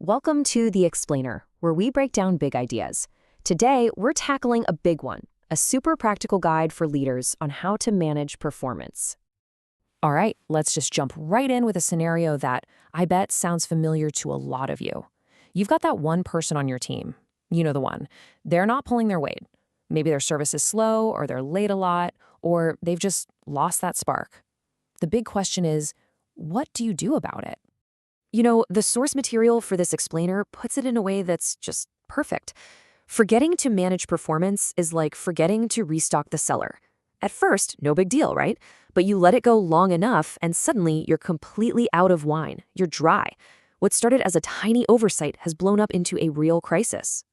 Welcome to The Explainer, where we break down big ideas. Today, we're tackling a big one, a super practical guide for leaders on how to manage performance. All right, let's just jump right in with a scenario that I bet sounds familiar to a lot of you. You've got that one person on your team. You know the one. They're not pulling their weight. Maybe their service is slow, or they're late a lot, or they've just lost that spark. The big question is, what do you do about it? The source material for this explainer puts it in a way that's just perfect. Forgetting to manage performance is like forgetting to restock the cellar. At first, no big deal, right? But you let it go long enough and suddenly you're completely out of wine. You're dry. What started as a tiny oversight has blown up into a real crisis.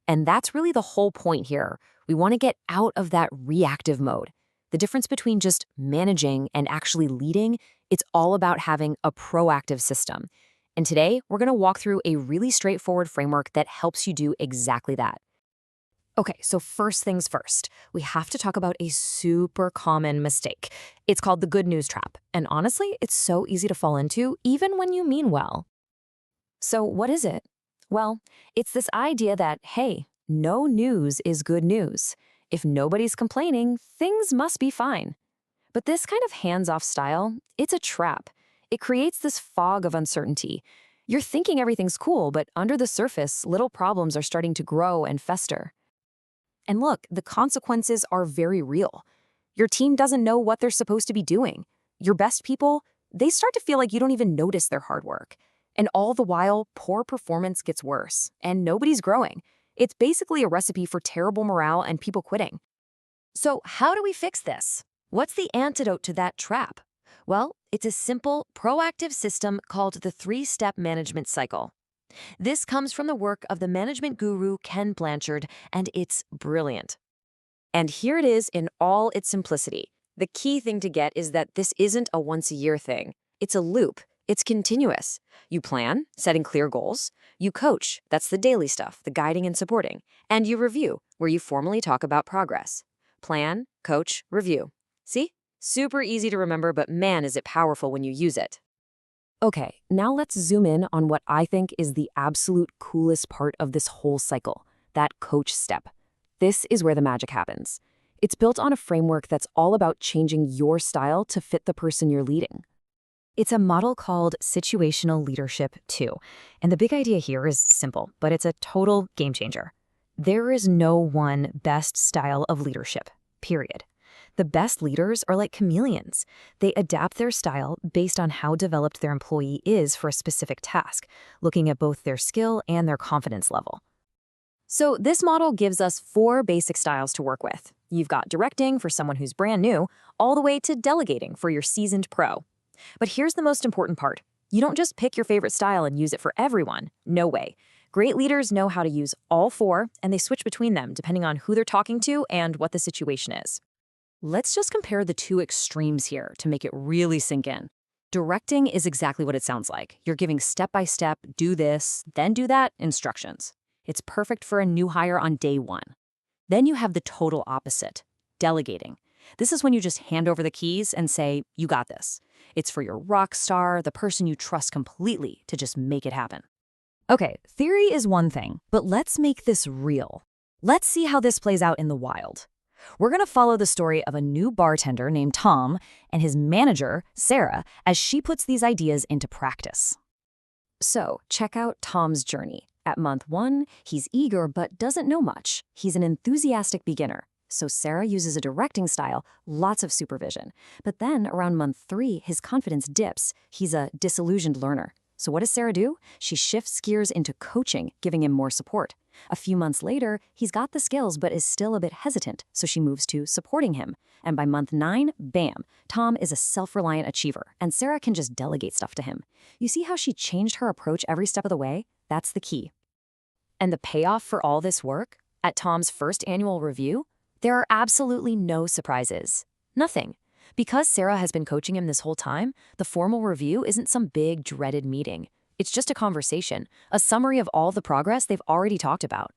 And that's really the whole point here. We want to get out of that reactive mode. The difference between just managing and actually leading, it's all about having a proactive system. And today, we're going to walk through a really straightforward framework that helps you do exactly that. Okay, so first things first, we have to talk about a super common mistake. It's called the good news trap. And honestly, it's so easy to fall into, even when you mean well. So what is it? Well, it's this idea that, hey, no news is good news. If nobody's complaining, things must be fine. But this kind of hands-off style, it's a trap. It creates this fog of uncertainty. You're thinking everything's cool, but under the surface, little problems are starting to grow and fester. And look, the consequences are very real. Your team doesn't know what they're supposed to be doing. Your best people, they start to feel like you don't even notice their hard work. And all the while, poor performance gets worse, and nobody's growing. It's basically a recipe for terrible morale and people quitting. So how do we fix this? What's the antidote to that trap? Well, it's a simple, proactive system called the three-step management cycle. This comes from the work of the management guru Ken Blanchard, and it's brilliant. And here it is in all its simplicity. The key thing to get is that this isn't a once-a-year thing. It's a loop. It's continuous. You plan, setting clear goals. You coach, that's the daily stuff, the guiding and supporting. And you review, where you formally talk about progress. Plan, coach, review. See? Super easy to remember, but man, is it powerful when you use it. Okay, now let's zoom in on what I think is the absolute coolest part of this whole cycle, that coach step. This is where the magic happens. It's built on a framework that's all about changing your style to fit the person you're leading. It's a model called Situational Leadership 2, and the big idea here is simple, but it's a total game changer. There is no one best style of leadership, period. The best leaders are like chameleons. They adapt their style based on how developed their employee is for a specific task, looking at both their skill and their confidence level. So this model gives us 4 basic styles to work with. You've got directing for someone who's brand new, all the way to delegating for your seasoned pro. But here's the most important part. You don't just pick your favorite style and use it for everyone. No way. Great leaders know how to use all 4, and they switch between them depending on who they're talking to and what the situation is. Let's just compare the 2 extremes here to make it really sink in. Directing is exactly what it sounds like. You're giving step-by-step, do this, then do that, instructions. It's perfect for a new hire on day 1. Then you have the total opposite, delegating. This is when you just hand over the keys and say, you got this. It's for your rock star, the person you trust completely to just make it happen. Okay, theory is one thing, but let's make this real. Let's see how this plays out in the wild. We're going to follow the story of a new bartender named Tom and his manager, Sarah, as she puts these ideas into practice. So, check out Tom's journey. At month 1, he's eager but doesn't know much. He's an enthusiastic beginner. So Sarah uses a directing style, lots of supervision. But then, around month 3, his confidence dips. He's a disillusioned learner. So what does Sarah do? She shifts gears into coaching, giving him more support. A few months later, he's got the skills but is still a bit hesitant, so she moves to supporting him. And by month 9, bam, Tom is a self-reliant achiever, and Sarah can just delegate stuff to him. You see how she changed her approach every step of the way? That's the key. And the payoff for all this work? At Tom's first annual review, there are absolutely no surprises. Nothing. Because Sarah has been coaching him this whole time, the formal review isn't some big, dreaded meeting. It's just a conversation, a summary of all the progress they've already talked about.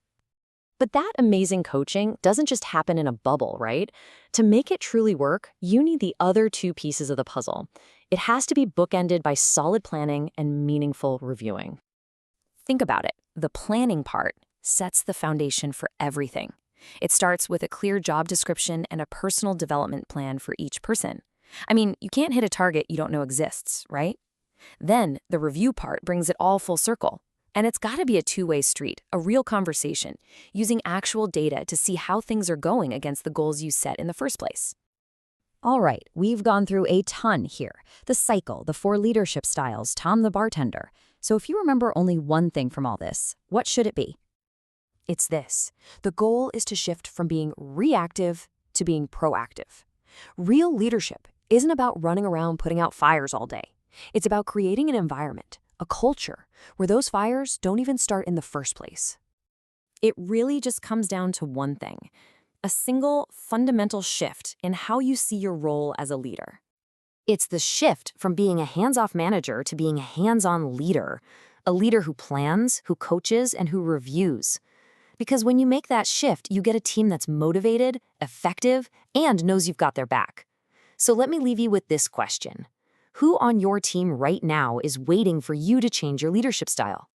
But that amazing coaching doesn't just happen in a bubble, right? To make it truly work, you need the other 2 pieces of the puzzle. It has to be bookended by solid planning and meaningful reviewing. Think about it. The planning part sets the foundation for everything. It starts with a clear job description and a personal development plan for each person. I mean, you can't hit a target you don't know exists, right? Then the review part brings it all full circle. And it's got to be a two-way street, a real conversation, using actual data to see how things are going against the goals you set in the first place. All right, we've gone through a ton here. The cycle, the 4 leadership styles, Tom the bartender. So if you remember only one thing from all this, what should it be? It's this. The goal is to shift from being reactive to being proactive. Real leadership isn't about running around putting out fires all day. It's about creating an environment, a culture, where those fires don't even start in the first place. It really just comes down to one thing: a single fundamental shift in how you see your role as a leader. It's the shift from being a hands-off manager to being a hands-on leader, a leader who plans, who coaches, and who reviews. Because when you make that shift, you get a team that's motivated, effective, and knows you've got their back. So let me leave you with this question. Who on your team right now is waiting for you to change your leadership style?